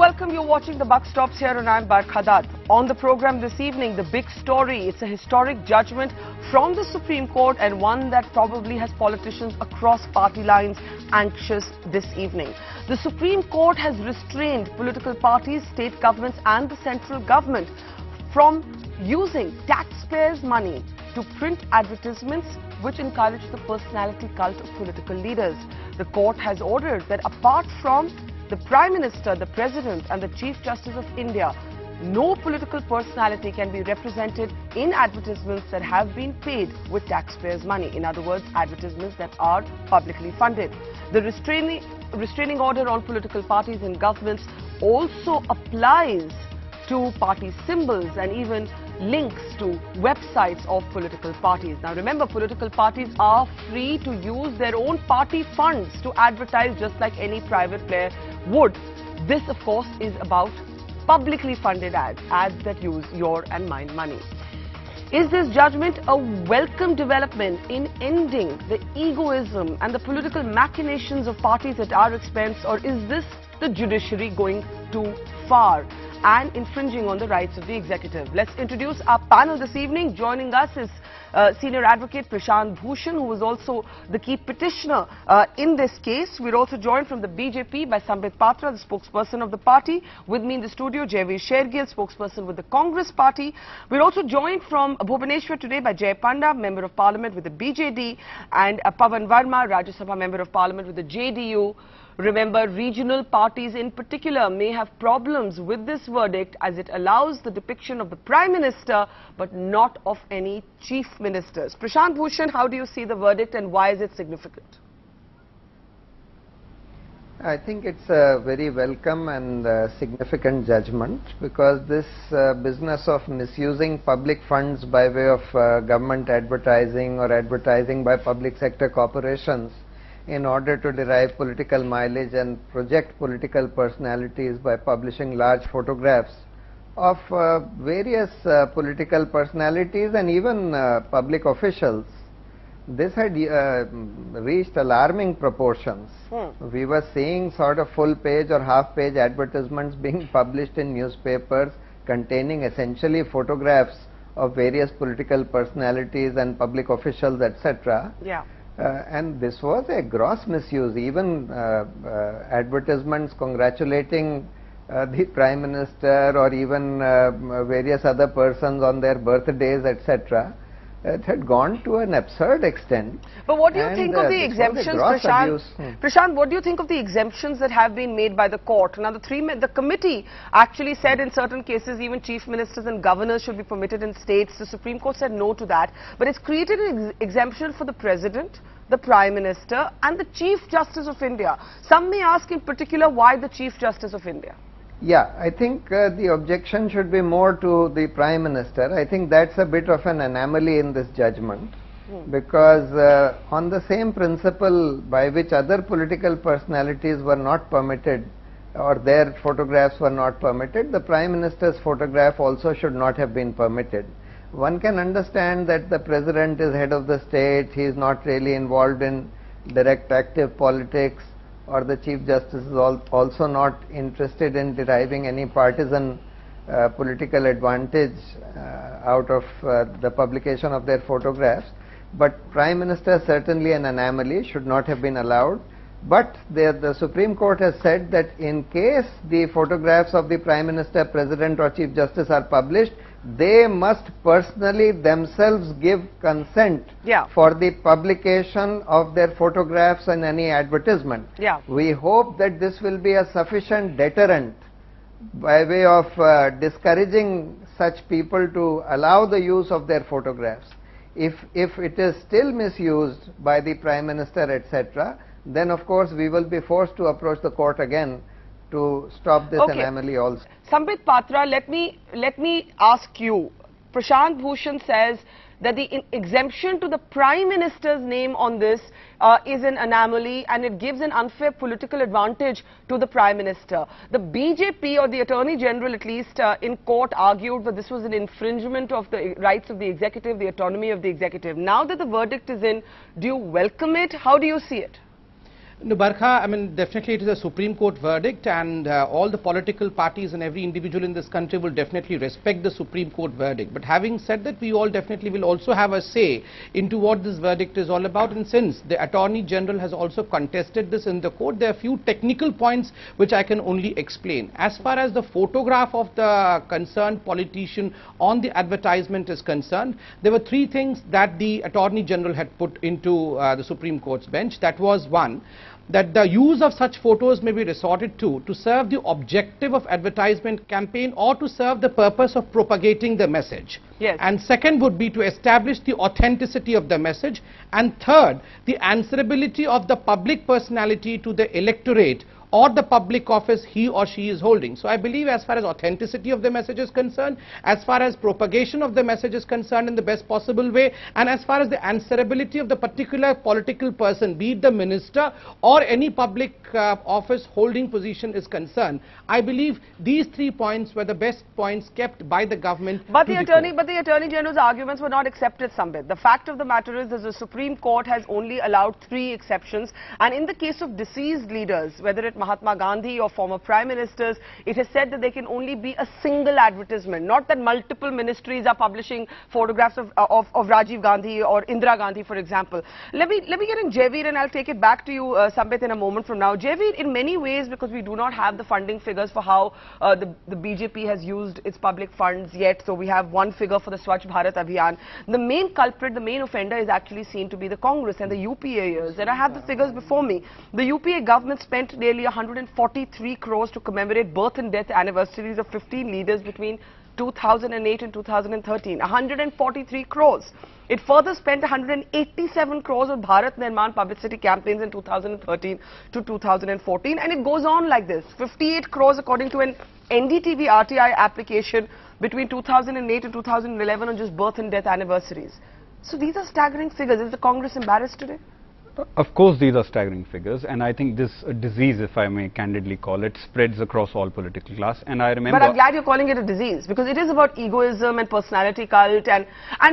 welcome. You're watching The Buck Stops here and I'm Barkhadat. On the program this evening, the big story. It's a historic judgment from the Supreme Court and one that probably has politicians across party lines anxious this evening. The Supreme Court has restrained political parties, state governments and the central government from using taxpayers' money to print advertisements which encourage the personality cult of political leaders. The court has ordered that apart from the Prime Minister, the President and the Chief Justice of India, no political personality can be represented in advertisements that have been paid with taxpayers' money. In other words, advertisements that are publicly funded. The restraining order on political parties and governments also applies to party symbols and even links to websites of political parties. Now remember, political parties are free to use their own party funds to advertise just like any private player would. This of course is about publicly funded ads that use your and mine money. Is this judgment a welcome development in ending the egoism and the political machinations of parties at our expense, or is this the judiciary going too far and infringing on the rights of the executive? Let's introduce our panel this evening. Joining us is Senior Advocate Prashant Bhushan, who was also the key petitioner in this case. We're also joined from the BJP by Sambit Patra, the spokesperson of the party. With me in the studio, Jaiveer Shergill, spokesperson with the Congress party. We're also joined from Bhubaneswar today by Jay Panda, Member of Parliament with the BJD, and Pavan Verma, Rajya Sabha Member of Parliament with the JDU. Remember, regional parties in particular may have problems with this verdict as it allows the depiction of the Prime Minister but not of any Chief Ministers. Prashant Bhushan, how do you see the verdict and why is it significant? I think it's a very welcome and significant judgment, because this business of misusing public funds by way of government advertising or advertising by public sector corporations in order to derive political mileage and project political personalities by publishing large photographs of various political personalities and even public officials. This had reached alarming proportions. We were seeing sort of full page or half page advertisements being published in newspapers containing essentially photographs of various political personalities and public officials, etc. Yeah. And this was a gross misuse. Even advertisements congratulating the Prime Minister or even various other persons on their birthdays, etc. It had gone to an absurd extent. But what do you think of the exemptions, Prashant? Prashant, what do you think of the exemptions that have been made by the court? Now, the committee actually said in certain cases even chief ministers and governors should be permitted in states. The Supreme Court said no to that. But it's created an exemption for the President, the Prime Minister and the Chief Justice of India. Some may ask in particular why the Chief Justice of India? Yeah, I think the objection should be more to the Prime Minister. I think that's a bit of an anomaly in this judgment, because on the same principle by which other political personalities were not permitted or their photographs were not permitted, the Prime Minister's photograph also should not have been permitted. One can understand that the President is head of the state, he is not really involved in direct active politics, or the Chief Justice is also not interested in deriving any partisan political advantage out of the publication of their photographs. But Prime Minister, certainly an anomaly, should not have been allowed. But the Supreme Court has said that in case the photographs of the Prime Minister, President or Chief Justice are published, they must personally themselves give consent for the publication of their photographs in any advertisement. We hope that this will be a sufficient deterrent by way of discouraging such people to allow the use of their photographs. If it is still misused by the Prime Minister, etc., then of course we will be forced to approach the court again to stop this anomaly also. Sambit Patra, let me ask you. Prashant Bhushan says that the exemption to the Prime Minister's name on this is an anomaly and it gives an unfair political advantage to the Prime Minister. The BJP, or the Attorney General at least in court, argued that this was an infringement of the rights of the executive, the autonomy of the executive. Now that the verdict is in, do you welcome it? How do you see it? No, Barkha, I mean, definitely it is a Supreme Court verdict, and all the political parties and every individual in this country will definitely respect the Supreme Court verdict. But having said that, we all definitely will also have a say into what this verdict is all about. And since the Attorney General has also contested this in the court, there are a few technical points which I can only explain. As far as the photograph of the concerned politician on the advertisement is concerned, there were three things that the Attorney General had put into the Supreme Court's bench. That was one, that the use of such photos may be resorted to serve the objective of advertisement campaign or to serve the purpose of propagating the message. Yes. And second would be to establish the authenticity of the message. And third, the answerability of the public personality to the electorate or the public office he or she is holding. So I believe as far as authenticity of the message is concerned, as far as propagation of the message is concerned in the best possible way, and as far as the answerability of the particular political person, be it the minister or any public office holding position is concerned, I believe these 3 points were the best points kept by the government. But the Attorney General's arguments were not accepted, Sambit. The fact of the matter is that the Supreme Court has only allowed 3 exceptions, and in the case of deceased leaders, whether it Mahatma Gandhi or former prime ministers, it has said that there can only be a single advertisement, not that multiple ministries are publishing photographs of Rajiv Gandhi or Indira Gandhi, for example. Let me get in Jaiveer, and I'll take it back to you, Sambit, in a moment from now. Jaiveer, in many ways, because we do not have the funding figures for how the BJP has used its public funds yet, so we have one figure for the Swachh Bharat Abhiyan. The main culprit, the main offender is actually seen to be the Congress and the UPA years. And I have the figures before me. The UPA government spent nearly 143 crores to commemorate birth and death anniversaries of 15 leaders between 2008 and 2013. 143 crores. It further spent 187 crores on Bharat Nirman publicity campaigns in 2013 to 2014, and it goes on like this. 58 crores according to an NDTV RTI application between 2008 and 2011 on just birth and death anniversaries. So these are staggering figures. Is the Congress embarrassed today? Of course, these are staggering figures, and I think this disease, if I may candidly call it, spreads across all political class. And I remember. But I'm glad you're calling it a disease, because it is about egoism and personality cult and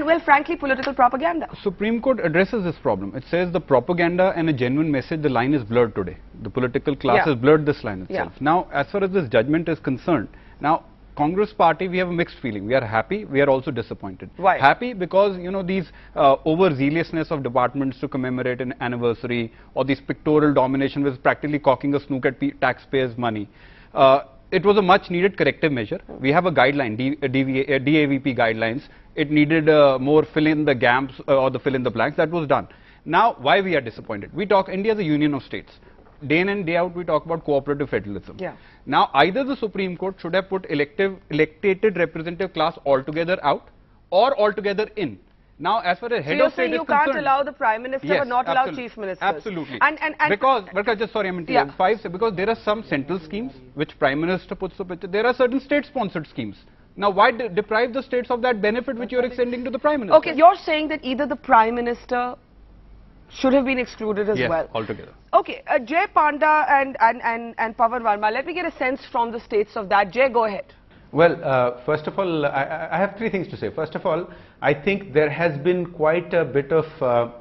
well, frankly, political propaganda. Supreme Court addresses this problem. It says the propaganda and a genuine message, the line is blurred today. The political class has blurred this line itself. Now, as far as this judgment is concerned, now, Congress party, we have a mixed feeling. We are happy, we are also disappointed. Why? Happy because, you know, these overzealousness of departments to commemorate an anniversary, or this pictorial domination was practically cocking a snook at taxpayers' money. It was a much needed corrective measure. We have a guideline, DAVP guidelines. It needed more fill in the gaps or the fill in the blanks. That was done. Now, why we are disappointed? We talk, India is a union of states. Day in and day out we talk about cooperative federalism. Now either the Supreme Court should have put elected representative class altogether out or altogether in. Now as far as head of state is concerned, you can't allow the Prime Minister but not allow Chief Ministers. Absolutely. Because just sorry, because there are some central schemes which Prime Minister puts up. There are certain state sponsored schemes. Now why deprive the states of that benefit which you are extending to the Prime Minister? Okay, you're saying that either the Prime Minister should have been excluded as well. Altogether. Okay, Jay Panda and Pawan Verma, let me get a sense from the states of that. Jay, go ahead. Well, first of all, I have 3 things to say. First of all, I think there has been quite a bit of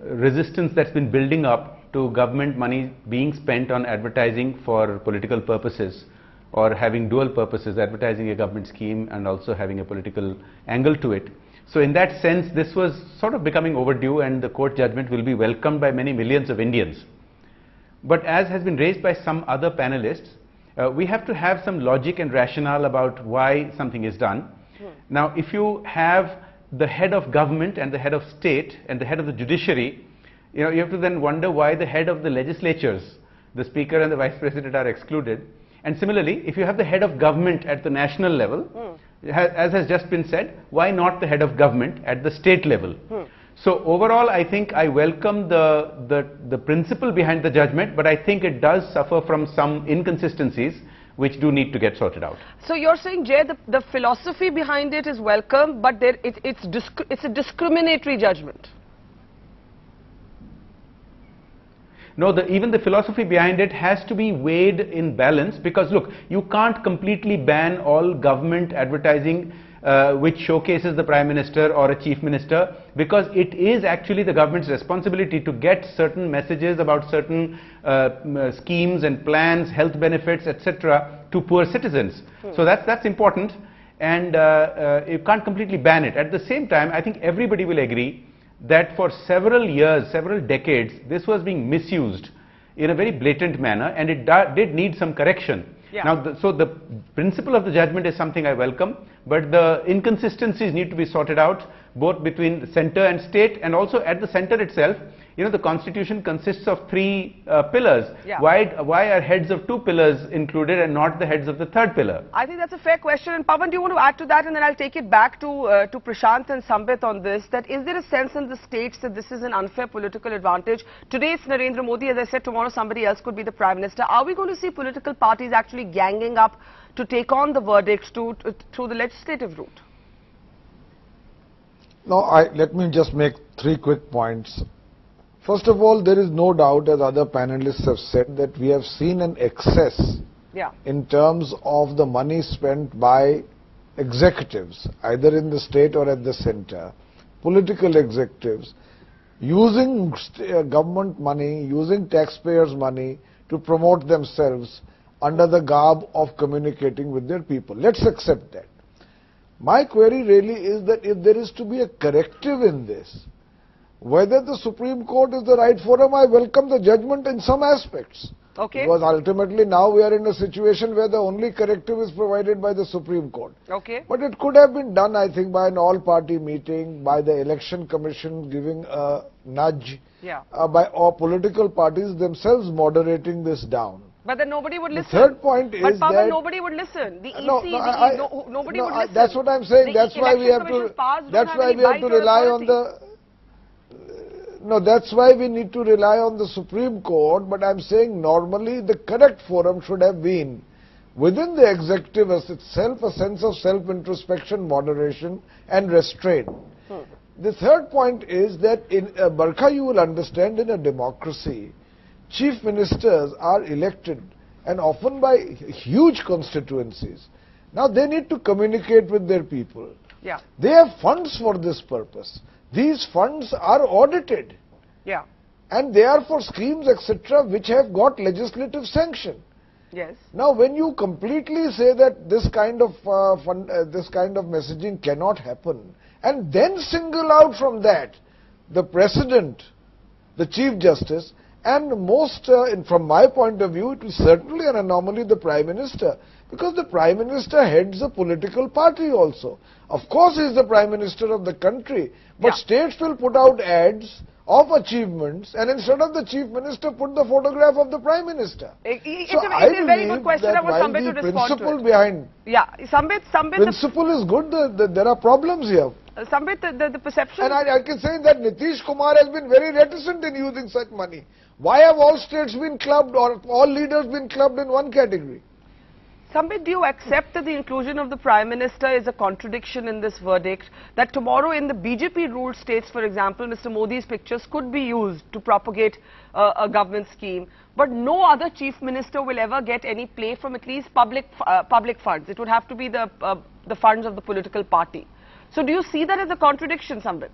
resistance that's been building up to government money being spent on advertising for political purposes, or having dual purposes, advertising a government scheme and also having a political angle to it. So in that sense, this was sort of becoming overdue, and the court judgment will be welcomed by many millions of Indians. But as has been raised by some other panelists, we have to have some logic and rationale about why something is done. Now, if you have the head of government and the head of state and the head of the judiciary, you have to then wonder why the head of the legislatures, the speaker and the vice president, are excluded. And similarly, if you have the head of government at the national level, as has just been said, why not the head of government at the state level? So overall, I think I welcome the principle behind the judgment, but I think it does suffer from some inconsistencies which do need to get sorted out. So you're saying, Jay, the philosophy behind it is welcome, but it's a discriminatory judgment. No, even the philosophy behind it has to be weighed in balance, because look, you can't completely ban all government advertising which showcases the Prime Minister or a Chief Minister, because it is actually the government's responsibility to get certain messages about certain schemes and plans, health benefits, etc. to poor citizens. So that's important, and you can't completely ban it. At the same time, I think everybody will agree that for several years, several decades, this was being misused in a very blatant manner, and it did need some correction. Yeah. Now, so the principle of the judgment is something I welcome, but the inconsistencies need to be sorted out, both between the centre and state, and also at the centre itself. You know, the constitution consists of 3 pillars. Yeah. Why are heads of 2 pillars included and not the heads of the 3rd pillar? I think that's a fair question. And Pawan, do you want to add to that? And then I'll take it back to Prashant and Sambit on this. That is there a sense in the states that this is an unfair political advantage? Today it's Narendra Modi, as I said, tomorrow somebody else could be the Prime Minister. Are we going to see political parties actually ganging up to take on the verdicts through the legislative route? No, let me just make 3 quick points. First of all, there is no doubt, as other panelists have said, that we have seen an excess in terms of the money spent by executives, either in the state or at the center, political executives, using government money, using taxpayers' money to promote themselves under the garb of communicating with their people. Let's accept that. My query really is that if there is to be a corrective in this, whether the Supreme Court is the right forum, I welcome the judgment in some aspects. Okay. Because ultimately now we are in a situation where the only corrective is provided by the Supreme Court. Okay. But it could have been done, I think, by an all-party meeting, by the Election Commission giving a nudge, by all political parties themselves moderating this down. But then nobody would listen. The third point is but Pawan, that nobody would listen. The EC, nobody would listen. That's what I'm saying. That's why we have to. That's why we have to rely on the. No, that's why we need to rely on the Supreme Court. But I'm saying normally the correct forum should have been within the executive as itself a sense of self-introspection, moderation, and restraint. The third point is that in Barkha, you will understand, in a democracy, chief ministers are elected and often by huge constituencies. Now they need to communicate with their people. Yeah. They have funds for this purpose. These funds are audited. Yeah. And they are for schemes, etc., which have got legislative sanction. Yes. Now, when you completely say that this kind of messaging cannot happen, and then single out from that the President, the Chief Justice, and most, from my point of view, it is certainly an anomaly, the Prime Minister, because the Prime Minister heads a political party also. Of course, he is the Prime Minister of the country, but states will put out ads of achievements, and instead of the Chief Minister, put the photograph of the Prime Minister. It's a very good question. I want Sambit to respond to it. Behind Sambit, principle is good. There are problems here. Sambit, the perception. And I can say that Nitish Kumar has been very reticent in using such money. Why have all states been clubbed or all leaders been clubbed in one category? Sambit, do you accept that the inclusion of the Prime Minister is a contradiction in this verdict? That tomorrow in the BJP-ruled states, for example, Mr. Modi's pictures could be used to propagate a government scheme, but no other Chief Minister will ever get any play from at least public funds. It would have to be the funds of the political party. So do you see that as a contradiction, Sambit?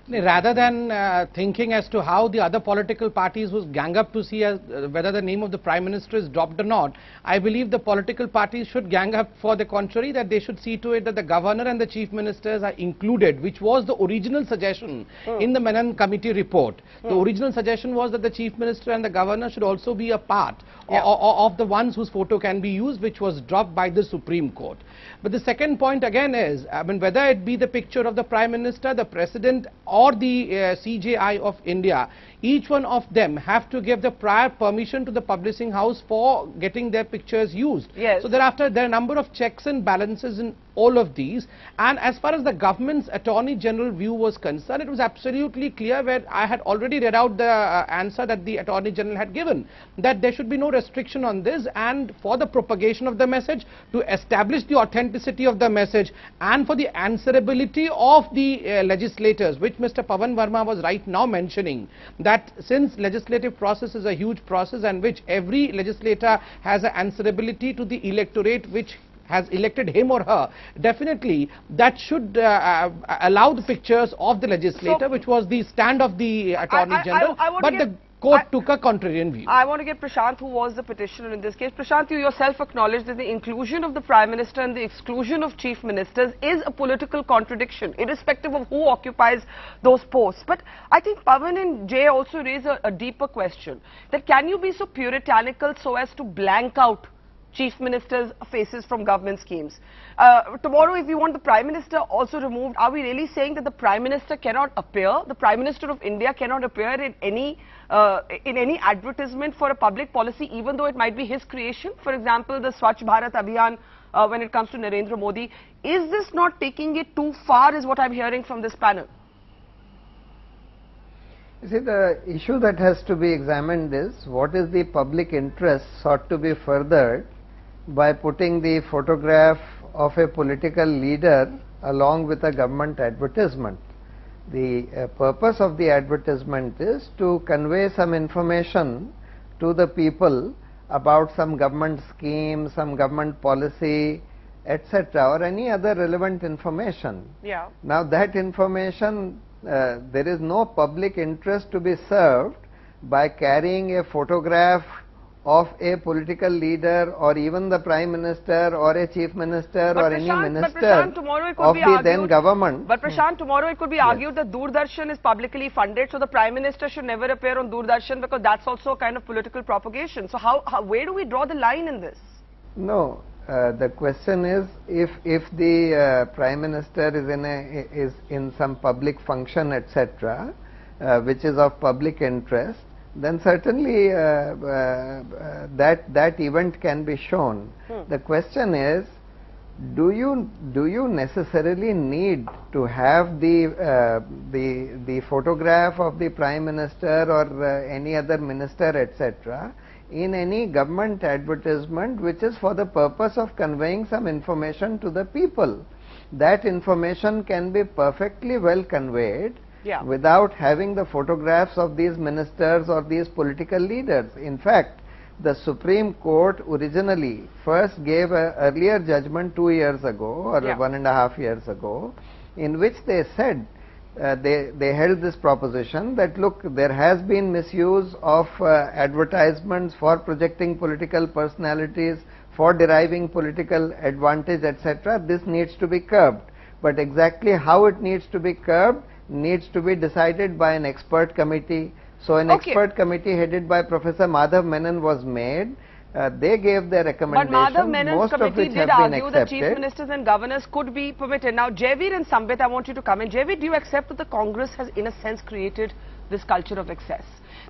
Rather than thinking as to how the other political parties would gang up to see whether the name of the Prime Minister is dropped or not, I believe the political parties should gang up for the contrary, that they should see to it that the Governor and the Chief Ministers are included, which was the original suggestion in the Menon Committee report. The original suggestion was that the Chief Minister and the Governor should also be a part of the ones whose photo can be used, which was dropped by the Supreme Court. But the second point again is, I mean, whether it be the picture of the Prime Minister, the President, or the CJI of India, each one of them have to give the prior permission to the publishing house for getting their pictures used. Yes. So thereafter, there are a number of checks and balances in all of these. And as far as the government's Attorney General view was concerned, it was absolutely clear, where I had already read out the answer that the Attorney General had given, that there should be no restriction on this, and for the propagation of the message, to establish the authenticity of the message, and for the answerability of the legislators, which Mr. Pawan Verma was right now mentioning, that since legislative process is a huge process and which every legislator has an answerability to the electorate, which has elected him or her, definitely that should allow the pictures of the legislator, which was the stand of the Attorney General, but the court took a contrarian view. I want to get Prashant, who was the petitioner in this case. Prashant, you yourself acknowledged that the inclusion of the Prime Minister and the exclusion of Chief Ministers is a political contradiction, irrespective of who occupies those posts. But I think Pawan and Jay also raise a deeper question, that can you be so puritanical so as to blank out Chief Minister's faces from government schemes? Tomorrow, if we want the Prime Minister also removed, are we really saying that the Prime Minister cannot appear? The Prime Minister of India cannot appear in any advertisement for a public policy, even though it might be his creation? For example, the Swachh Bharat Abhiyan, when it comes to Narendra Modi. Is this not taking it too far, is what I'm hearing from this panel? You see, the issue that has to be examined is what is the public interest sought to be furthered by putting the photograph of a political leader along with a government advertisement. The purpose of the advertisement is to convey some information to the people about some government scheme, some government policy, etc., or any other relevant information. Yeah. Now that information, there is no public interest to be served by carrying a photograph of a political leader or even the Prime Minister or a Chief Minister or any minister of the then government. But Prashant, tomorrow it could be argued that Doordarshan is publicly funded, so the Prime Minister should never appear on Doordarshan, because that's also a kind of political propagation. So where do we draw the line in this? No, the question is, if the Prime Minister is in some public function, etc., which is of public interest, then certainly that event can be shown. The question is, do you necessarily need to have the photograph of the Prime Minister or any other minister, etc., in any government advertisement which is for the purpose of conveying some information to the people? That information can be perfectly well conveyed without having the photographs of these ministers or these political leaders. In fact, the Supreme Court originally first gave an earlier judgment 2 years ago or 1.5 years ago, in which they said, they held this proposition that, look, there has been misuse of advertisements for projecting political personalities, for deriving political advantage, etc. This needs to be curbed. But exactly how it needs to be curbed needs to be decided by an expert committee. So an expert committee headed by Professor Madhav Menon was made. They gave their recommendations. But Madhav Menon's committee did argue that chief ministers and governors could be permitted. Now, Jaiveer and Sambit, I want you to come in. Jaiveer, do you accept that the Congress has in a sense created this culture of excess?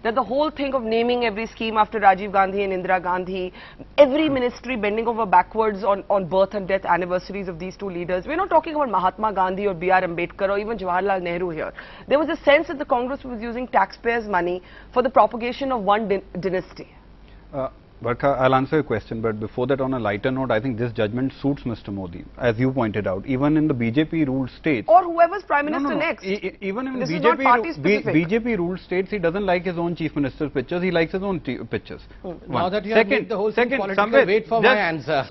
That the whole thing of naming every scheme after Rajiv Gandhi and Indira Gandhi, every ministry bending over backwards on birth and death anniversaries of these two leaders. We're not talking about Mahatma Gandhi or B.R. Ambedkar or even Jawaharlal Nehru here. There was a sense that the Congress was using taxpayers' money for the propagation of one dynasty. Barkha, I'll answer your question, but before that, on a lighter note, I think this judgment suits Mr. Modi, as you pointed out. Even in the BJP-ruled states, or whoever's Prime Minister next. Even in BJP ruled states, he doesn't like his own Chief Minister's pictures, he likes his own pictures. Now that you have made the whole thing political, wait for my answer.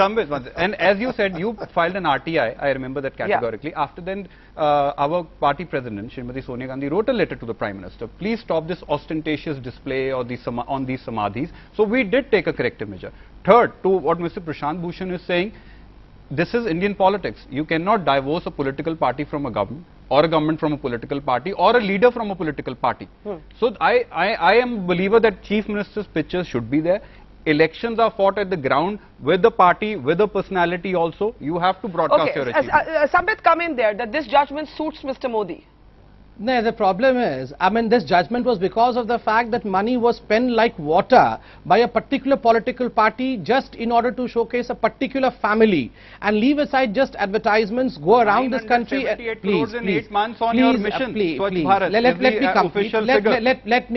And as you said, you filed an RTI, I remember that categorically. After then, our party president, Srimati Sonia Gandhi, wrote a letter to the Prime Minister. Please stop this ostentatious display or on these samadhis. So we did take a corrective measure. Third, to what Mr. Prashant Bhushan is saying, this is Indian politics. You cannot divorce a political party from a government, or a government from a political party, or a leader from a political party. So I am a believer that Chief Minister's pictures should be there. Elections are fought at the ground with the party, with the personality also. You have to broadcast your achievements. Sambit, come in there, that this judgment suits Mr. Modi. No, the problem is, I mean, this judgment was because of the fact that money was spent like water by a particular political party just in order to showcase a particular family, and leave aside just advertisements, go around this country. Please, in 8 months on your mission. Let me complete, sir, let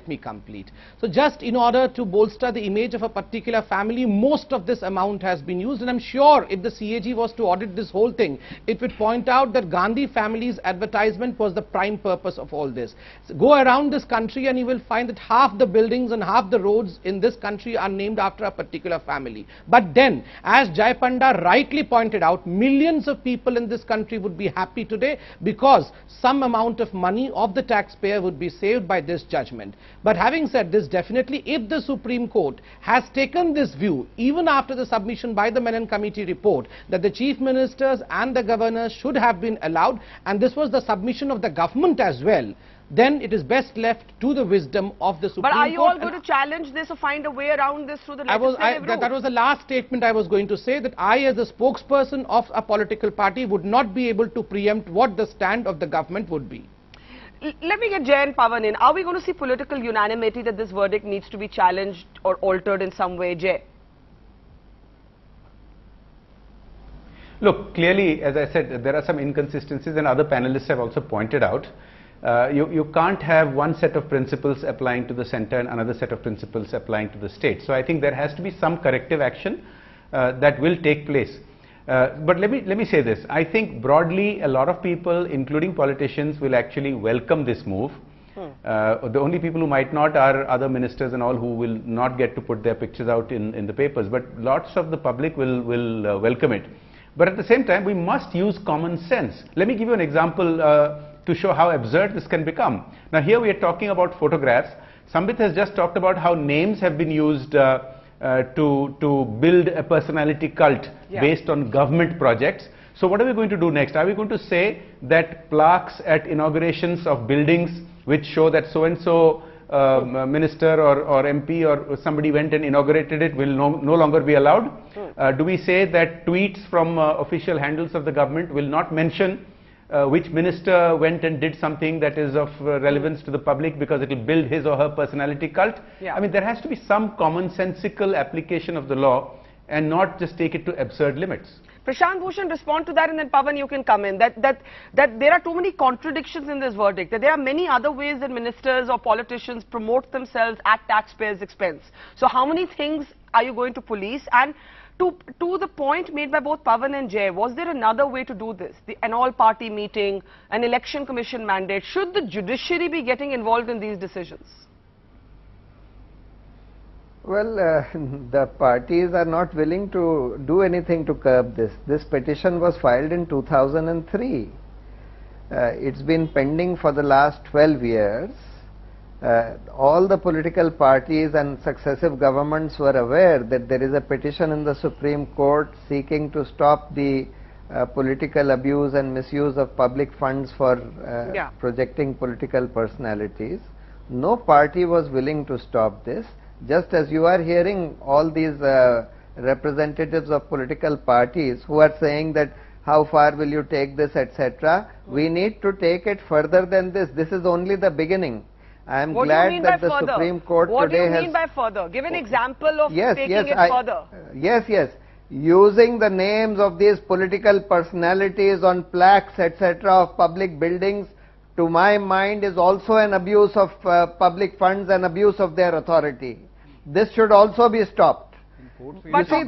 me complete. So just in order to bolster the image of a particular family, most of this amount has been used, and I'm sure if the CAG was to audit this whole thing, it would point out that Gandhi family's advertising advertisement was the prime purpose of all this. So go around this country and you will find that half the buildings and half the roads in this country are named after a particular family. But then, as Jai Panda rightly pointed out, millions of people in this country would be happy today because some amount of money of the taxpayer would be saved by this judgment. But having said this, definitely if the Supreme Court has taken this view, even after the submission by the Menon Committee report, that the Chief Ministers and the Governors should have been allowed, and this was the submission of the government as well, then it is best left to the wisdom of the Supreme Court. But are you all going to challenge this or find a way around this through the legislative route? That was the last statement I was going to say, that I as a spokesperson of a political party would not be able to preempt what the stand of the government would be. Let me get Jay and Pavan in. Are we going to see political unanimity that this verdict needs to be challenged or altered in some way, Jay? Look, clearly, as I said, there are some inconsistencies, and other panelists have also pointed out. You can't have one set of principles applying to the center and another set of principles applying to the state. So I think there has to be some corrective action that will take place. But let me say this. I think broadly a lot of people, including politicians, will actually welcome this move. The only people who might not are other ministers and all, who will not get to put their pictures out in the papers. But lots of the public will welcome it. But at the same time, we must use common sense. Let me give you an example to show how absurd this can become. Now here we are talking about photographs. Sambit has just talked about how names have been used to build a personality cult based on government projects. So what are we going to do next? Are we going to say that plaques at inaugurations of buildings which show that so-and-so minister or MP or somebody went and inaugurated it will no longer be allowed? Do we say that tweets from official handles of the government will not mention which minister went and did something that is of relevance to the public because it will build his or her personality cult? I mean, there has to be some commonsensical application of the law and not just take it to absurd limits. Prashant Bhushan, respond to that, and then Pavan, you can come in. That there are too many contradictions in this verdict, that there are many other ways that ministers or politicians promote themselves at taxpayers' expense. So how many things are you going to police? And to the point made by both Pavan and Jay, was there another way to do this? An all-party meeting, an election commission mandate? Should the judiciary be getting involved in these decisions? Well, the parties are not willing to do anything to curb this. This petition was filed in 2003. It's been pending for the last 12 years. All the political parties and successive governments were aware that there is a petition in the Supreme Court seeking to stop the political abuse and misuse of public funds for projecting political personalities. No party was willing to stop this. Just as you are hearing all these representatives of political parties who are saying that how far will you take this, etc. We need to take it further than this. This is only the beginning. I am glad that the Supreme Court today has... What do you mean by further? Give an example of taking it further. Yes. Using the names of these political personalities on plaques, etc. of public buildings, to my mind, is also an abuse of public funds and abuse of their authority. This should also be stopped. You see,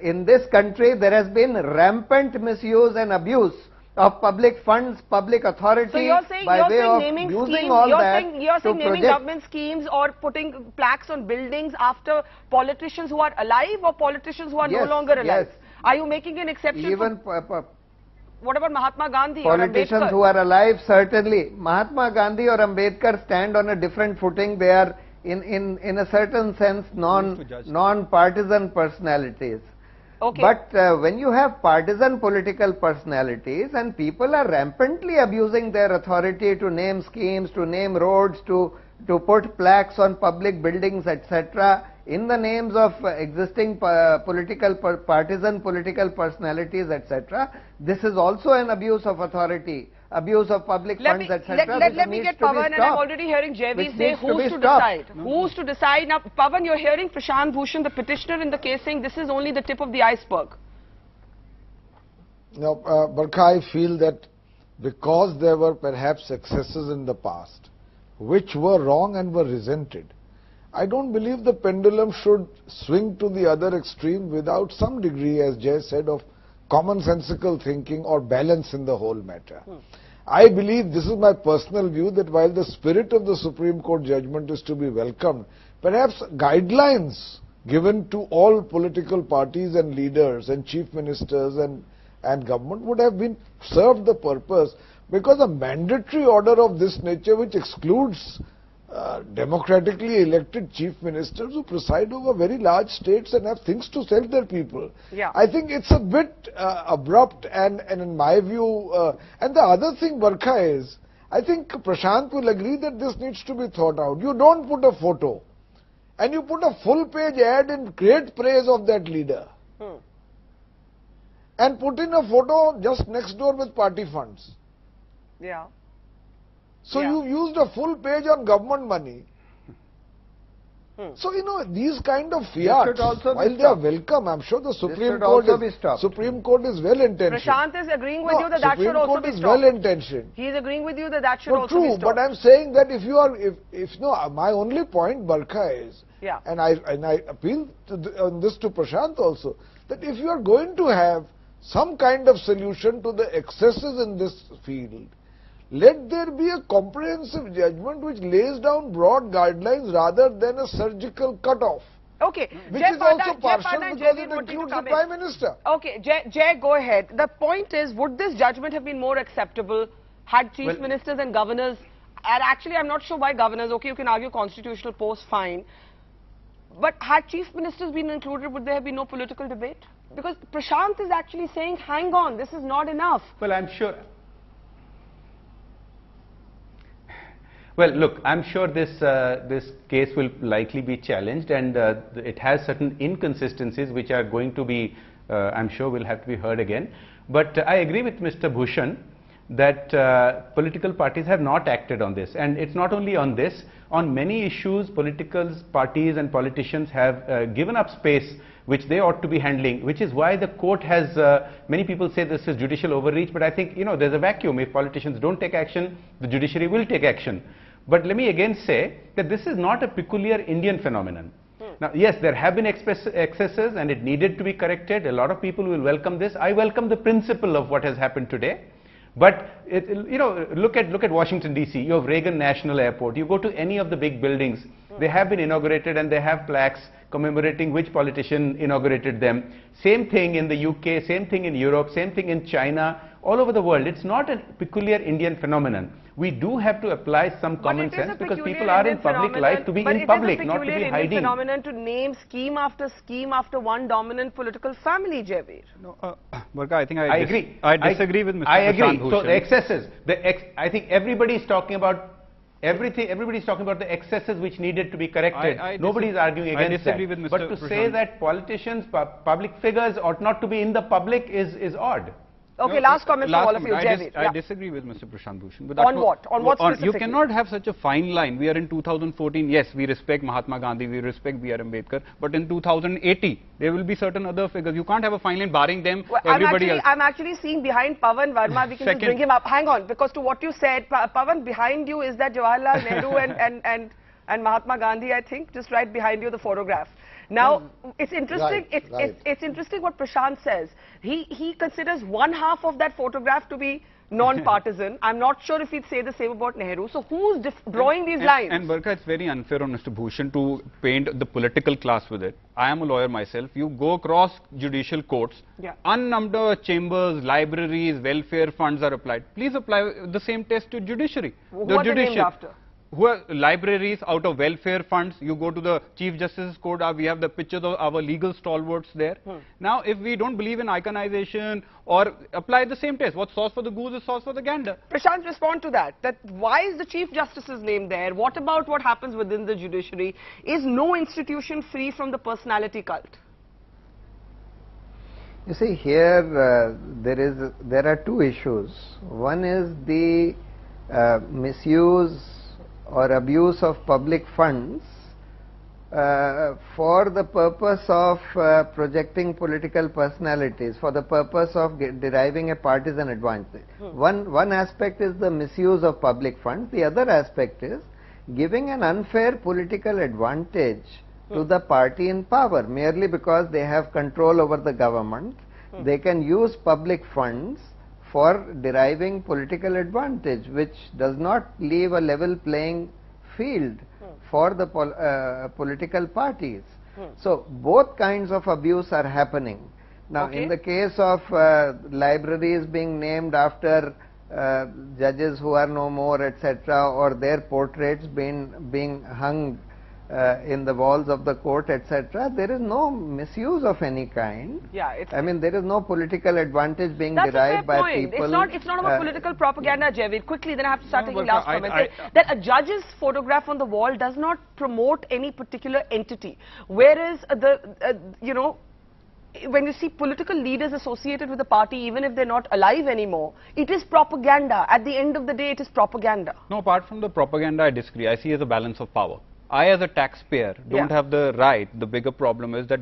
in this country there has been rampant misuse and abuse of public funds, public authority, so you're saying naming government schemes or putting plaques on buildings after politicians who are alive or politicians who are no longer alive? Are you making an exception? Even what about Mahatma Gandhi politicians or Ambedkar? Who are alive, certainly. Mahatma Gandhi or Ambedkar stand on a different footing. They are in a certain sense non-partisan personalities. Okay. But when you have partisan political personalities and people are rampantly abusing their authority to name schemes, to name roads, to put plaques on public buildings, etc., in the names of existing partisan political personalities, etc., this is also an abuse of authority, abuse of public funds, etc. Let me get Pavan, and I'm already hearing Jaiveer say who's to decide. Who's to decide? Now, Pavan, you're hearing Prashant Bhushan, the petitioner in the case, saying this is only the tip of the iceberg. Now, Barkha, I feel that because there were perhaps excesses in the past, which were wrong and were resented, I don't believe the pendulum should swing to the other extreme without some degree, as Jay said, of commonsensical thinking or balance in the whole matter. I believe, this is my personal view, that while the spirit of the Supreme Court judgment is to be welcomed, perhaps guidelines given to all political parties and leaders and chief ministers and government would have been served the purpose, because a mandatory order of this nature which excludes democratically elected chief ministers who preside over very large states and have things to tell their people. Yeah. I think it's a bit abrupt, and in my view, and the other thing, Barkha, is, I think Prashant will agree that this needs to be thought out. You don't put a photo and you put a full page ad in great praise of that leader and put in a photo just next door with party funds. Yeah. So you used a full page on government money. So, these kind of fiats, while they are welcome, I'm sure the Supreme Court is well-intentioned. Prashant is agreeing with you that that should also be stopped. Supreme Court is well-intentioned. He is agreeing with you that that should also be stopped. But I'm saying that my only point, Barkha, is, and I appeal on this to Prashant also, that if you are going to have some kind of solution to the excesses in this field, let there be a comprehensive judgment which lays down broad guidelines rather than a surgical cut-off. Okay. Which is also partial because it includes the Prime Minister. Okay, Jay, go ahead. The point is, would this judgment have been more acceptable had chief ministers and governors, and actually I'm not sure why governors, okay, you can argue constitutional post, fine, but had chief ministers been included, would there have been no political debate? Because Prashant is actually saying, hang on, this is not enough. Well, I'm sure. Well, look, I'm sure this case will likely be challenged, and it has certain inconsistencies which are going to be, I'm sure, will have to be heard again. But I agree with Mr. Bhushan that political parties have not acted on this, and it's not only on this. On many issues, political parties and politicians have given up space which they ought to be handling, which is why the court has, many people say this is judicial overreach, but I think, there's a vacuum. If politicians don't take action, the judiciary will take action. But let me again say that this is not a peculiar Indian phenomenon. Now, yes, there have been excesses and it needed to be corrected. A lot of people will welcome this. I welcome the principle of what has happened today. But, look at Washington, D.C. You have Reagan National Airport. You go to any of the big buildings, they have been inaugurated and they have plaques commemorating which politician inaugurated them. Same thing in the UK, same thing in Europe, same thing in China, all over the world. It's not a peculiar Indian phenomenon. We do have to apply some common sense because people are in public life to be in public, not to be hiding. But it is a peculiar Indian phenomenon to name scheme after one dominant political family, Jaiveer. No, Barkha, I think I agree. I disagree with Mr. I agree. Prashant Bhushan. So the excesses, I think everybody is talking about everything. Everybody is talking about the excesses which needed to be corrected. Nobody is arguing against that. With Mr. But to say that politicians, public figures ought not to be in the public is odd. Okay, last comment from all of you, Jaiveer. I disagree with Mr. Prashant Bhushan. But on what? On what specifically? You cannot have such a fine line. We are in 2014. Yes, we respect Mahatma Gandhi, we respect B.R. Ambedkar. But in 2080, there will be certain other figures. You can't have a fine line barring them, well, everybody else. I'm actually seeing behind Pawan Verma, we can just bring him up. Hang on, because to what you said, Pawan, behind you is that Jawaharlal Nehru and Mahatma Gandhi, I think, just right behind you, the photograph. Now, it's interesting. It's interesting what Prashant says. He considers one half of that photograph to be non-partisan. I'm not sure if he'd say the same about Nehru. So who's drawing these lines? And Barkha, it's very unfair on Mr. Bhushan to paint the political class with it. I am a lawyer myself. You go across judicial courts, unnumbered chambers, libraries, welfare funds are applied. Please apply the same test to judiciary. What are they named after? Who are libraries out of welfare funds. You go to the Chief Justice's Court, we have the pictures of our legal stalwarts there. Now, if we don't believe in iconization or apply the same test, what's sauce for the goose is sauce for the gander. Prashant, respond to that. Why is the Chief Justice's name there? What about what happens within the judiciary? Is no institution free from the personality cult? You see, here there are two issues. One is the misuse or abuse of public funds for the purpose of projecting political personalities, for the purpose of deriving a partisan advantage. One aspect is the misuse of public funds. The other aspect is giving an unfair political advantage to the party in power merely because they have control over the government. They can use public funds for deriving political advantage, which does not leave a level playing field for the political parties. So both kinds of abuse are happening. Now in the case of libraries being named after judges who are no more, etc., or their portraits being hung in the walls of the court, etc., there is no misuse of any kind. Yeah, I mean, there is no political advantage being derived by people. It's not about political propaganda, Jaiveer. Quickly, then I have to start taking last comments. That a judge's photograph on the wall does not promote any particular entity, whereas you know, when you see political leaders associated with the party, even if they're not alive anymore, it is propaganda. At the end of the day, it is propaganda. No, apart from the propaganda, I disagree. I see as a balance of power. I as a taxpayer don't have the right. The bigger problem is that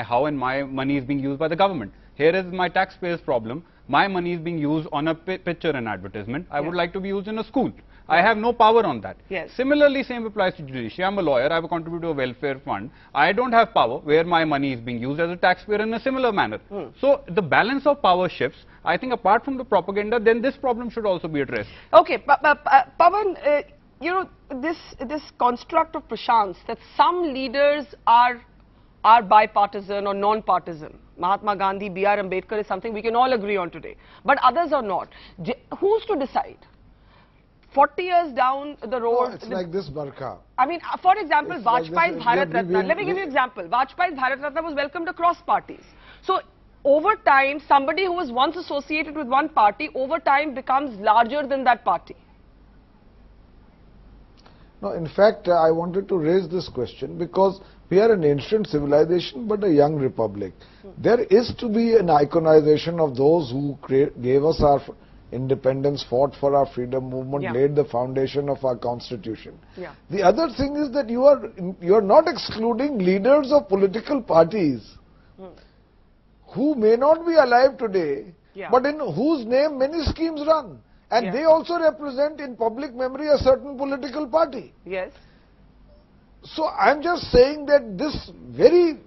how my money is being used by the government. Here is my taxpayer's problem. My money is being used on a picture and advertisement. I would like to be used in a school. I have no power on that. Similarly, same applies to judiciary. I'm a lawyer. I have contributed to a welfare fund. I don't have power where my money is being used as a taxpayer in a similar manner. So the balance of power shifts. I think apart from the propaganda, then this problem should also be addressed. Okay, Pawan, you know, this construct of Prashant's, that some leaders are bipartisan or non-partisan. Mahatma Gandhi, B.R. Ambedkar is something we can all agree on today. But others are not. Who's to decide? 40 years down the road... No, it's like this, Barkha. I mean, for example, Vajpayee's Bharat Ratna. Let me give you an example. Vajpayee's Bharat Ratna was welcomed across parties. So, over time, somebody who was once associated with one party, over time becomes larger than that party. No, in fact, I wanted to raise this question because we are an ancient civilization but a young republic. There is to be an iconization of those who gave us our independence, fought for our freedom movement, laid the foundation of our constitution. The other thing is that you are not excluding leaders of political parties who may not be alive today, but in whose name many schemes run. And they also represent in public memory a certain political party. Yes. So I'm just saying that this very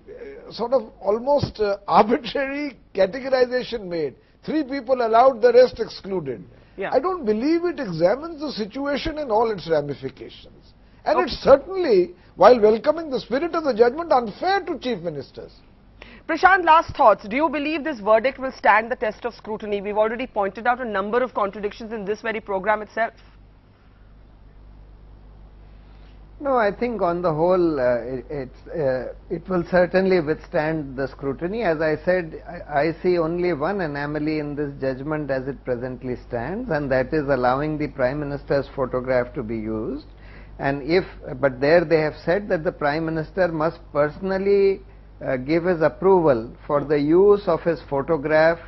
sort of almost arbitrary categorization made, 3 people allowed, the rest excluded. I don't believe it examines the situation in all its ramifications. And it's certainly, while welcoming the spirit of the judgment, unfair to chief ministers. Prashant, last thoughts. Do you believe this verdict will stand the test of scrutiny? We've already pointed out a number of contradictions in this very program itself. No, I think on the whole, it will certainly withstand the scrutiny. As I said, I see only one anomaly in this judgment as it presently stands, and that is allowing the Prime Minister's photograph to be used. And but there they have said that the Prime Minister must personally give his approval for the use of his photograph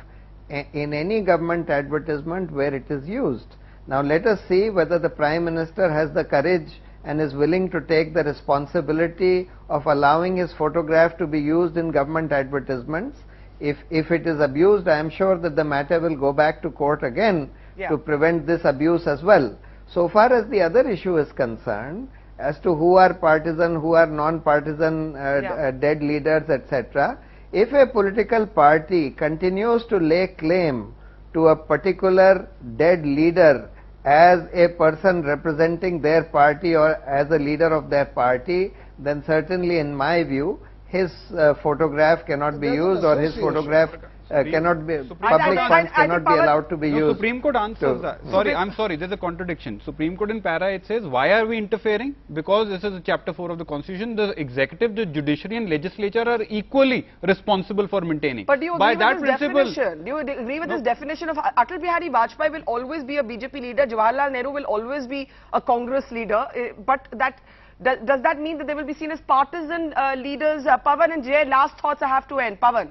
in any government advertisement where it is used. Now let us see whether the Prime Minister has the courage and is willing to take the responsibility of allowing his photograph to be used in government advertisements. If it is abused, I am sure that the matter will go back to court again to prevent this abuse as well. So far as the other issue is concerned, as to who are partisan, who are non-partisan dead leaders, etc. If a political party continues to lay claim to a particular dead leader as a person representing their party or as a leader of their party, then certainly in my view, his photograph cannot be used, or his photograph cannot be, public funds cannot be allowed to be used. Supreme Court answers that. Sorry, I'm sorry, there's a contradiction. Supreme Court in para, it says, why are we interfering? Because this is chapter 4 of the Constitution, the executive, the judiciary and legislature are equally responsible for maintaining. But do you agree with this definition? Do you agree with this definition of Atal Bihari Vajpayee will always be a BJP leader, Jawaharlal Nehru will always be a Congress leader, but that does that mean that they will be seen as partisan leaders? Pawan and Jay, last thoughts I have to end. Pawan.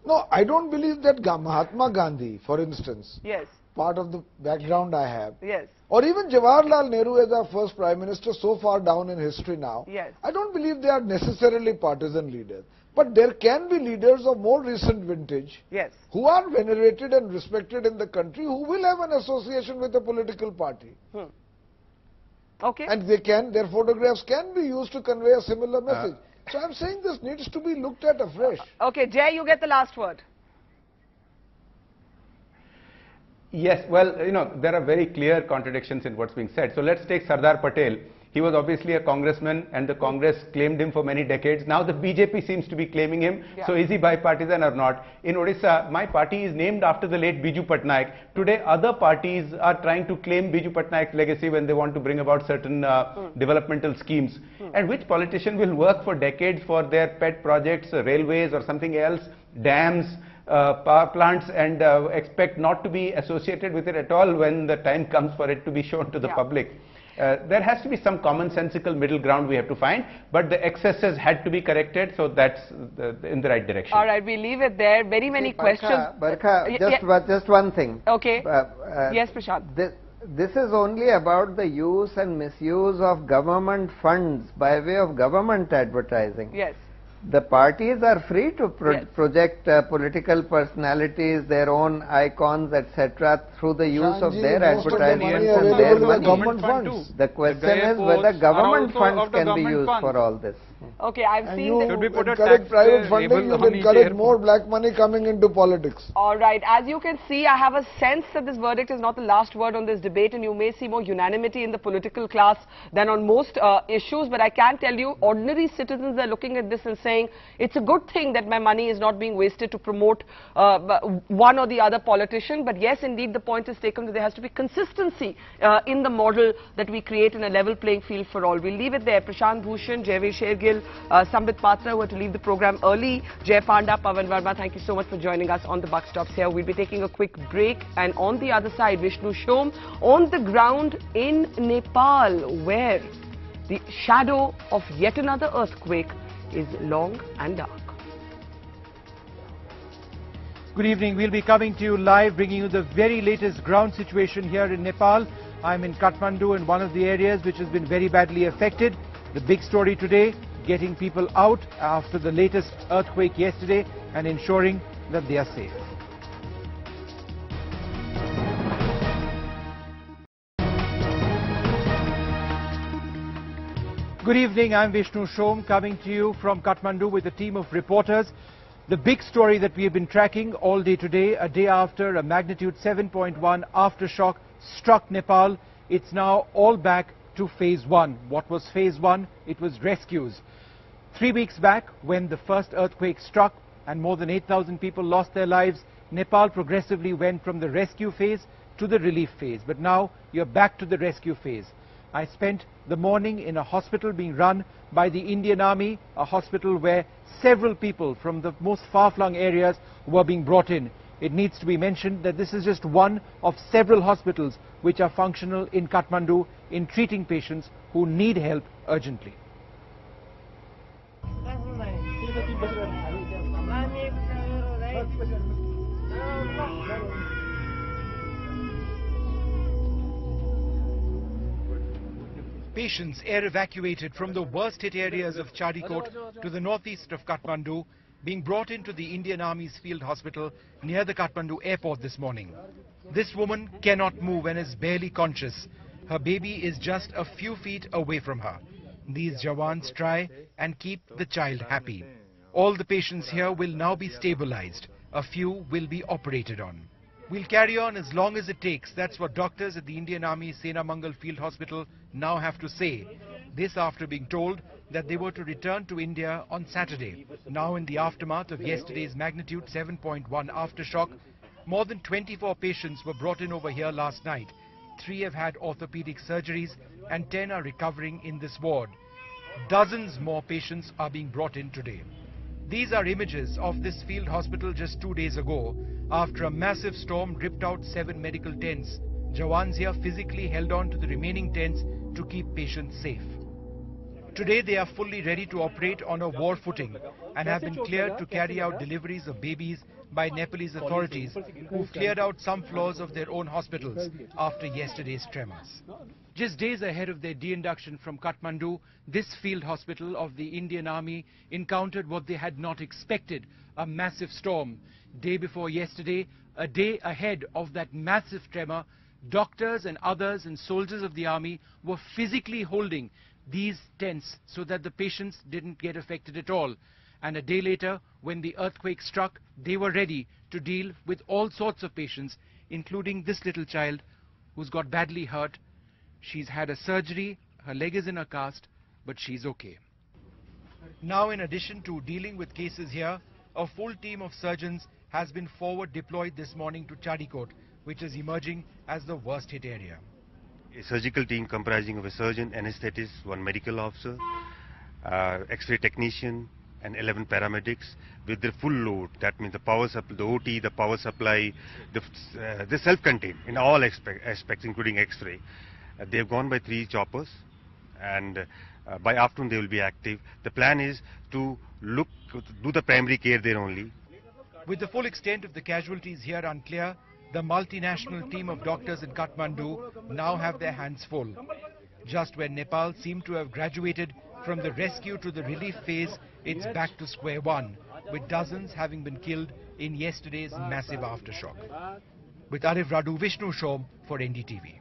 No, I don't believe that Mahatma Gandhi, for instance, part of the background I have, or even Jawaharlal Nehru as our first Prime Minister, so far down in history now, I don't believe they are necessarily partisan leaders. But there can be leaders of more recent vintage who are venerated and respected in the country, who will have an association with a political party. And their photographs can be used to convey a similar message. So I'm saying this needs to be looked at afresh. Okay, Jay, you get the last word. Yes, well, there are very clear contradictions in what's being said. So let's take Sardar Patel. He was obviously a congressman and the Congress claimed him for many decades. Now the BJP seems to be claiming him. Yeah. So is he bipartisan or not? In Odisha, my party is named after the late Biju Patnaik. Today other parties are trying to claim Biju Patnaik's legacy when they want to bring about certain developmental schemes. And which politician will work for decades for their pet projects, railways or something else, dams, power plants, and expect not to be associated with it at all when the time comes for it to be shown to the public? There has to be some commonsensical middle ground we have to find, but the excesses had to be corrected, so that's in the right direction. All right, we leave it there. Very many questions. Just one thing. Okay. Yes, Prashant. This is only about the use and misuse of government funds by way of government advertising. Yes. The parties are free to project political personalities, their own icons, etc., through the use of their advertisements and their money. The question is whether government funds can be used for all this. Okay, I've seen that. Should we put a tax private funding, you encourage more black money coming into politics. All right, as you can see, I have a sense that this verdict is not the last word on this debate, and you may see more unanimity in the political class than on most issues, but I can tell you, ordinary citizens are looking at this and saying, it's a good thing that my money is not being wasted to promote one or the other politician, but yes, indeed, the point is taken that there has to be consistency in the model that we create in a level playing field for all. We'll leave it there. Prashant Bhushan, Jaiveer, Shergill, Sambit Patra, who had to leave the program early, Jay Panda, Pavan Verma, thank you so much for joining us on the Buck Stops here. We'll be taking a quick break, and on the other side, Vishnu Shom on the ground in Nepal, where the shadow of yet another earthquake is long and dark. Good evening. We'll be coming to you live, bringing you the very latest ground situation here in Nepal. I'm in Kathmandu, in one of the areas which has been very badly affected. The big story today, getting people out after the latest earthquake yesterday and ensuring that they are safe. Good evening, I'm Vishnu Shom, coming to you from Kathmandu with a team of reporters. The big story that we have been tracking all day today, a day after a magnitude 7.1 aftershock struck Nepal, it's now all back to phase 1. What was phase 1? It was rescues. 3 weeks back, when the first earthquake struck and more than 8,000 people lost their lives, Nepal progressively went from the rescue phase to the relief phase. But now you're back to the rescue phase. I spent the morning in a hospital being run by the Indian Army, a hospital where several people from the most far-flung areas were being brought in. It needs to be mentioned that this is just one of several hospitals which are functional in Kathmandu in treating patients who need help urgently. Patients air evacuated from the worst hit areas of Chadikot to the northeast of Kathmandu, being brought into the Indian Army's field hospital near the Kathmandu airport this morning. This woman cannot move and is barely conscious. Her baby is just a few feet away from her. These Jawans try and keep the child happy. All the patients here will now be stabilized. A few will be operated on. We'll carry on as long as it takes. That's what doctors at the Indian Army Sena Mangal Field Hospital now have to say. This after being told that they were to return to India on Saturday. Now in the aftermath of yesterday's magnitude 7.1 aftershock, more than 24 patients were brought in over here last night. 3 have had orthopedic surgeries and 10 are recovering in this ward. Dozens more patients are being brought in today. These are images of this field hospital just 2 days ago. After a massive storm ripped out 7 medical tents, Jawans here physically held on to the remaining tents to keep patients safe. Today they are fully ready to operate on a war footing and have been cleared to carry out deliveries of babies by Nepalese authorities, who've cleared out some floors of their own hospitals after yesterday's tremors. Just days ahead of their de-induction from Kathmandu, this field hospital of the Indian Army encountered what they had not expected, a massive storm. Day before yesterday, a day ahead of that massive tremor, doctors and others and soldiers of the army were physically holding these tents so that the patients didn't get affected at all. And a day later, when the earthquake struck, they were ready to deal with all sorts of patients, including this little child who's got badly hurt. She's had a surgery, her leg is in a cast, but she's okay. Now, in addition to dealing with cases here, a full team of surgeons has been forward deployed this morning to Chadikot, which is emerging as the worst hit area. A surgical team comprising of a surgeon, anesthetist, one medical officer, X-ray technician and 11 paramedics with their full load. That means the power supply, the OT, the power supply, the self-contained in all aspects including X-ray. They have gone by 3 choppers, and by afternoon they will be active. The plan is to do the primary care there only. With the full extent of the casualties here unclear, the multinational team of doctors in Kathmandu now have their hands full. Just when Nepal seemed to have graduated from the rescue to the relief phase, it's back to square one, with dozens having been killed in yesterday's massive aftershock. With Arif Radu, Vishnu Shom for NDTV.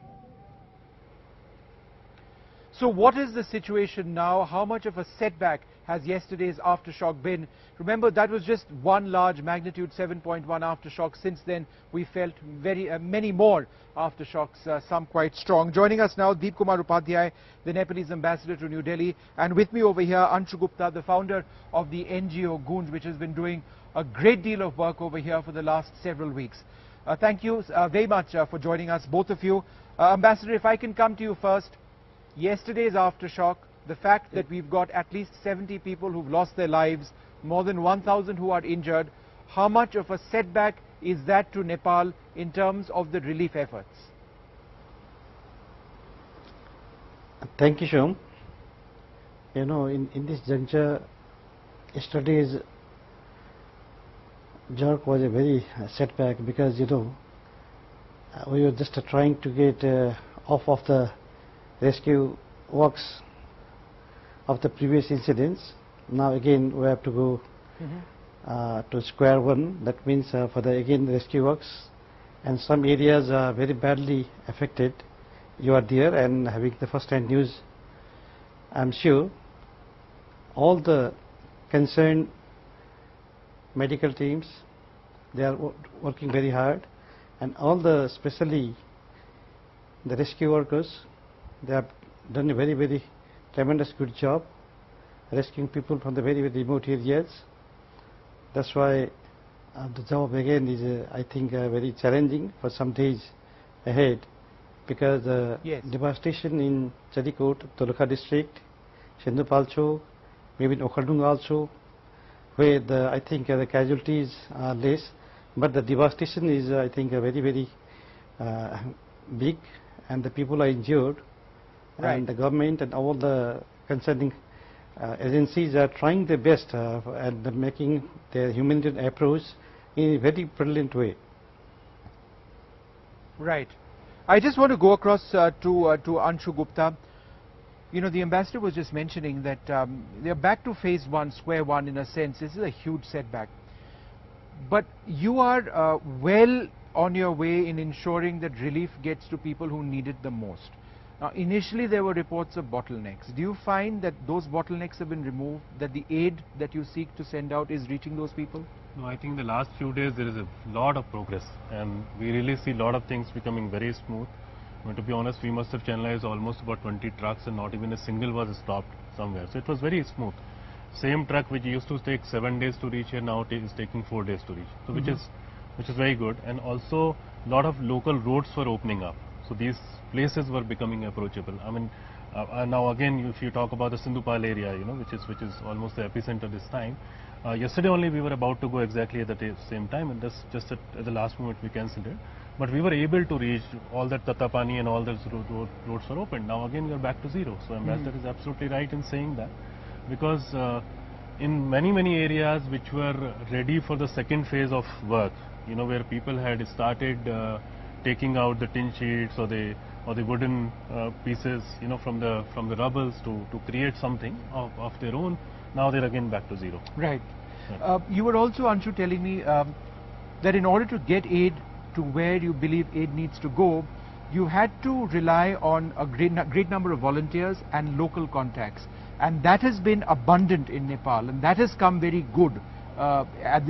So what is the situation now? How much of a setback has yesterday's aftershock been? Remember, that was just one large magnitude 7.1 aftershock. Since then, we felt many more aftershocks, some quite strong. Joining us now, Deep Kumar Upadhyay, the Nepalese ambassador to New Delhi. And with me over here, Anshu Gupta, the founder of the NGO Goonj, which has been doing a great deal of work over here for the last several weeks. Thank you very much for joining us, both of you. Ambassador, if I can come to you first. Yesterday's aftershock, the fact that we've got at least 70 people who've lost their lives, more than 1,000 who are injured, how much of a setback is that to Nepal in terms of the relief efforts? Thank you, Shom. You know, in this juncture, yesterday's jerk was a very setback because, you know, we were just trying to get off of the rescue works of the previous incidents. Now again we have to go to square one. That means for the rescue works, and some areas are very badly affected. You are there and having the first-hand news. I'm sure all the concerned medical teams, they are working very hard, and all the especially the rescue workers, they have done a very tremendous good job rescuing people from the very remote areas. That's why the job again is I think very challenging for some days ahead, because devastation in Chadikot, Toluka district, Sindhupalcho, maybe in Okhaldung also, where I think the casualties are less, but the devastation is I think very big, and the people are injured. Right. And the government and all the concerning agencies are trying their best at making their humanitarian approach in a very brilliant way. Right. I just want to go across to Anshu Gupta. You know, the ambassador was just mentioning that they are back to phase one, square one in a sense. This is a huge setback. But you are well on your way in ensuring that relief gets to people who need it the most. Now, initially there were reports of bottlenecks. Do you find that those bottlenecks have been removed, that the aid that you seek to send out is reaching those people? No, I think the last few days there is a lot of progress, and we really see a lot of things becoming very smooth. I mean, to be honest, we must have channelized almost about 20 trucks and not even a single was stopped somewhere. So it was very smooth. Same truck which used to take 7 days to reach here now is taking 4 days to reach. So which is very good, and also a lot of local roads were opening up. So these places were becoming approachable. I mean, now again, if you talk about the Sindhupal area, you know, which is almost the epicenter this time. Yesterday only we were about to go exactly at the same time, and just at the last moment we cancelled it. But we were able to reach all that Tatapani and all those roads were open. Now again we are back to zero. So Ambassador is absolutely right in saying that, because in many areas which were ready for the second phase of work, you know, where people had started taking out the tin sheets or the wooden pieces, you know, from the rubbles to create something of their own. Now they're again back to zero. Right. You were also, Anshu, telling me that in order to get aid to where you believe aid needs to go, you had to rely on a great number of volunteers and local contacts, and that has been abundant in Nepal, and that has come very good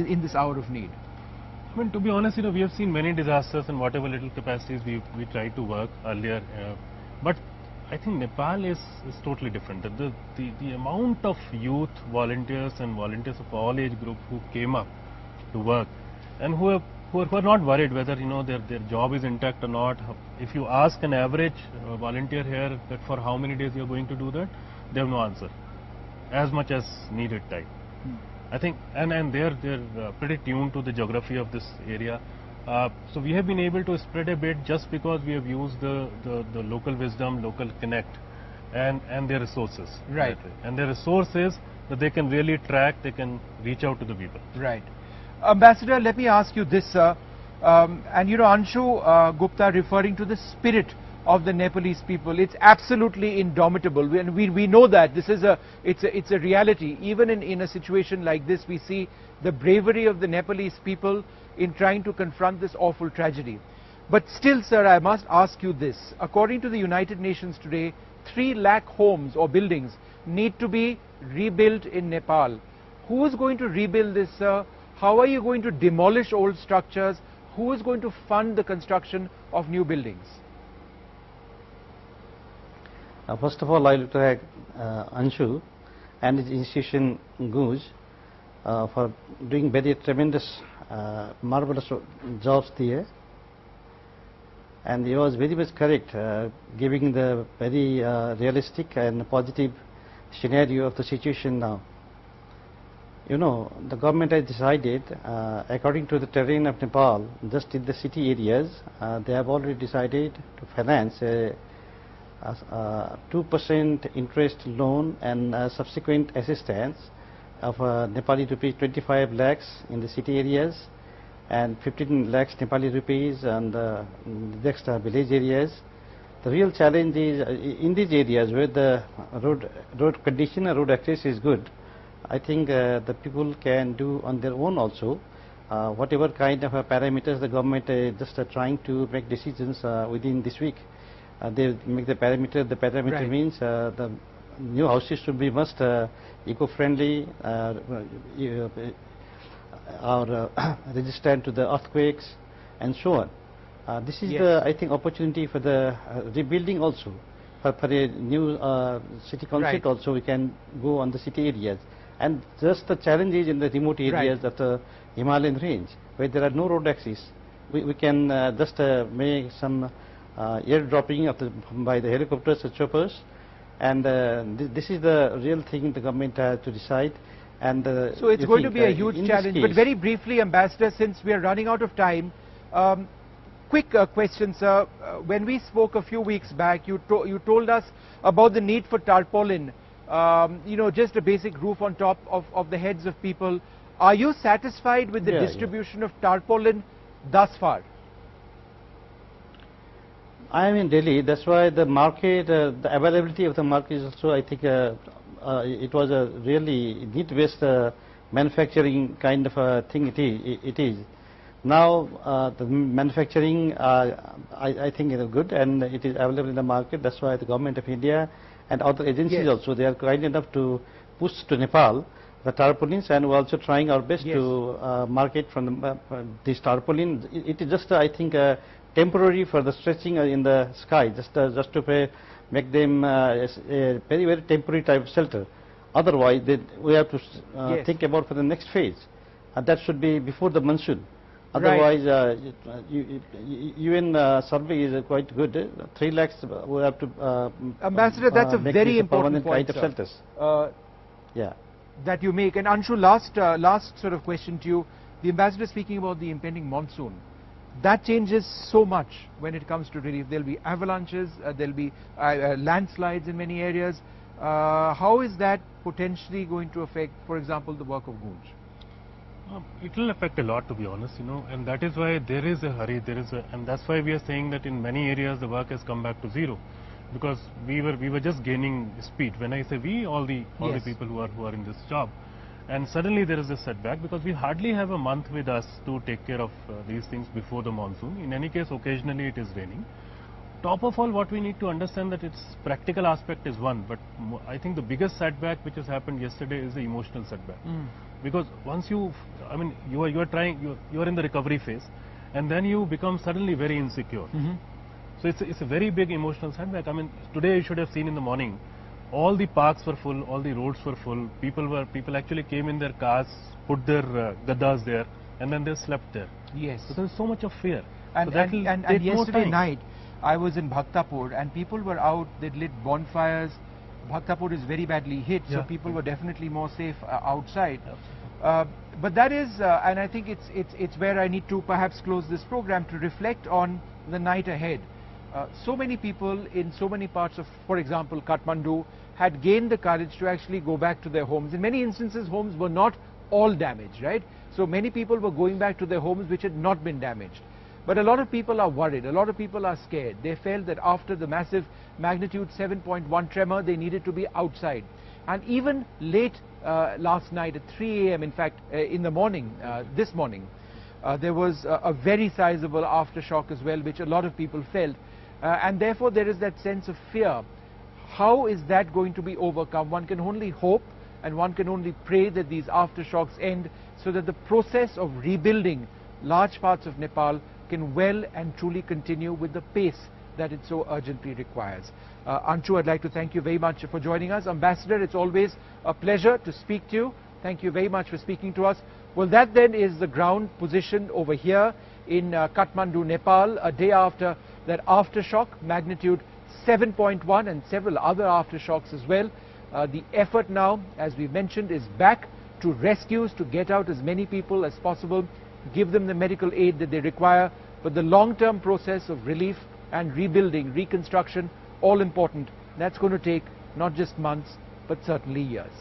in this hour of need. I mean, to be honest, we have seen many disasters in whatever little capacities we tried to work earlier, but I think Nepal is totally different. The amount of youth volunteers and volunteers of all age group who came up to work and who are not worried whether their job is intact or not. If you ask an average volunteer here that for how many days you are going to do that, they have no answer, as much as needed time. I think, and they're pretty tuned to the geography of this area. So we have been able to spread a bit just because we have used the local wisdom, local connect, and their resources. Right. And their resources that they can really track, they can reach out to the people. Right. Ambassador, let me ask you this, sir. And Anshu Gupta referring to the spirit of the Nepalese people, it's absolutely indomitable, and we know that this is it's a reality. Even in a situation like this, we see the bravery of the Nepalese people in trying to confront this awful tragedy. But still, sir, I must ask you this. According to the United Nations today, 3 lakh homes or buildings need to be rebuilt in Nepal. Who is going to rebuild this, sir? How are you going to demolish old structures? Who is going to fund the construction of new buildings? First of all, I look to Anshu and his institution Guj for doing very tremendous, marvelous jobs there. And he was very much correct, giving the very realistic and positive scenario of the situation now. The government has decided, according to the terrain of Nepal, just in the city areas, they have already decided to finance a 2% interest loan and subsequent assistance of Nepali rupees 25 lakhs in the city areas and 15 lakhs Nepali rupees and the next village areas. The real challenge is in these areas where the road condition and road access is good. I think the people can do on their own also. Whatever kind of parameters the government is just trying to make decisions within this week. They make the parameter. The parameter right. means the new houses should be must eco-friendly or resistant to the earthquakes and so on. This is the I think opportunity for the rebuilding also. For a new city concept right. also we can go on the city areas. And just the challenge is in the remote areas of the Himalayan range where there are no road access. We can just make some airdropping of by the helicopters or choppers, and this is the real thing the government has to decide. And so it's going to be a huge challenge. But very briefly, Ambassador, since we are running out of time, quick question, sir. When we spoke a few weeks back, you told us about the need for tarpaulin. Just a basic roof on top of the heads of people. Are you satisfied with the distribution of tarpaulin thus far? I am in Delhi. That's why the market, the availability of the market is also, I think, it was a really need-based manufacturing kind of a thing. It is. Now the manufacturing, I think, is good and it is available in the market. That's why the government of India and other agencies also, they are kind enough to push to Nepal the tarpaulins, and we're also trying our best to market from these tarpaulins. It is just, I think, temporary for the stretching in the sky, just to make them a very, very temporary type of shelter. Otherwise, we have to think about for the next phase, and that should be before the monsoon. Otherwise, UN survey is quite good. 3 lakhs we have to. Ambassador, that's a very important point, kind of shelters. That you make. And Anshu, last sort of question to you. The Ambassador speaking about the impending monsoon. That changes so much when it comes to relief. There'll be avalanches, there'll be landslides in many areas. How is that potentially going to affect, for example, the work of Gunj? It will affect a lot, to be honest, and that is why there is a hurry. And that's why we are saying that in many areas the work has come back to zero, because we were just gaining speed. When I say we, all the people who are in this job, and suddenly there is a setback because we hardly have a month with us to take care of these things before the monsoon. In any case, occasionally it is raining. top of all, what we need to understand that its practical aspect is one, but I think the biggest setback which has happened yesterday is the emotional setback. Because once you are in the recovery phase, and then you become suddenly very insecure. So it's a very big emotional setback. I mean, today you should have seen in the morning, all the parks were full, all the roads were full. People actually came in their cars, put their gaddas there, and then they slept there. Yes. So there's so much of fear. And, so and yesterday night, I was in Bhaktapur, and people were out. They'd lit bonfires. Bhaktapur is very badly hit, so people were definitely more safe outside. But that is, and I think it's where I need to perhaps close this program, to reflect on the night ahead. So many people in so many parts of, for example, Kathmandu, had gained the courage to actually go back to their homes. In many instances, homes were not all damaged, right? So many people were going back to their homes which had not been damaged. But a lot of people are worried, a lot of people are scared. They felt that after the massive magnitude 7.1 tremor, they needed to be outside. And even late last night at 3 a.m., in fact, in the morning, this morning, there was a very sizable aftershock as well, which a lot of people felt. And therefore, there is that sense of fear. How is that going to be overcome? One can only hope, and one can only pray that these aftershocks end, so that the process of rebuilding large parts of Nepal can well and truly continue with the pace that it so urgently requires. Anshu, I'd like to thank you very much for joining us. Ambassador, it's always a pleasure to speak to you. Thank you very much for speaking to us. Well, that then is the ground position over here in Kathmandu, Nepal, a day after that aftershock, magnitude 7.1, and several other aftershocks as well. The effort now, as we mentioned, is back to rescues, to get out as many people as possible, give them the medical aid that they require, but the long-term process of relief and rebuilding, reconstruction, all important. That's going to take not just months, but certainly years.